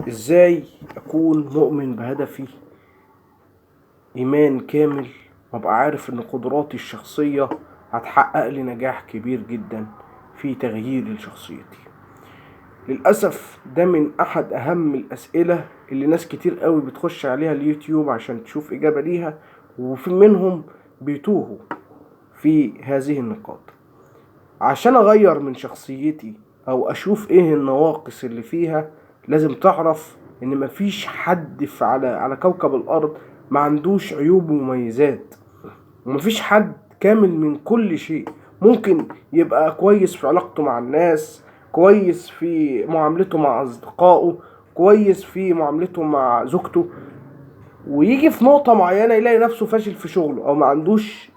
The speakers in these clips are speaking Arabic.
ازاي اكون مؤمن بهدفي ايمان كامل، وابقى عارف ان قدراتي الشخصية هتحقق لي نجاح كبير جدا في تغيير شخصيتي. للأسف ده من احد اهم الاسئلة اللي ناس كتير قوي بتخش عليها اليوتيوب عشان تشوف اجابة ليها، وفي منهم بيتوهوا في هذه النقاط. عشان اغير من شخصيتي او اشوف ايه النواقص اللي فيها، لازم تعرف ان مفيش حد على كوكب الارض ما عندوش عيوب ومميزات، ومفيش حد كامل من كل شيء. ممكن يبقى كويس في علاقته مع الناس، كويس في معاملته مع اصدقائه، كويس في معاملته مع زوجته، ويجي في نقطة معينة يلاقي نفسه فاشل في شغله، او ما عندوش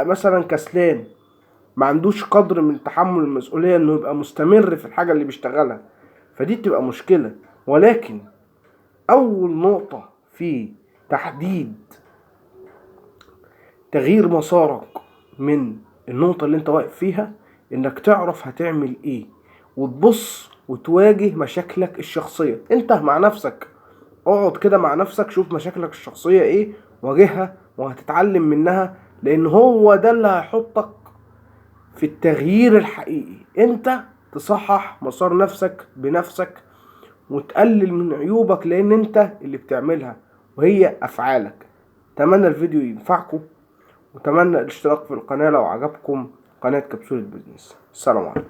مثلا كسلان، ما عندوش قدر من تحمل المسؤولية انه يبقى مستمر في الحاجة اللي بيشتغلها. فدي بتبقى مشكلة. ولكن اول نقطة في تحديد تغيير مسارك من النقطة اللي انت واقف فيها، انك تعرف هتعمل ايه، وتبص وتواجه مشاكلك الشخصية انت مع نفسك. اقعد كده مع نفسك، شوف مشاكلك الشخصية ايه، واجهها وهتتعلم منها، لان هو ده اللي هيحطك في التغيير الحقيقي. انت تصحح مسار نفسك بنفسك، وتقلل من عيوبك، لان انت اللي بتعملها وهي افعالك. اتمنى الفيديو ينفعكم، واتمنى الاشتراك في القناة لو عجبكم قناة كبسولة بيزنس. السلام عليكم.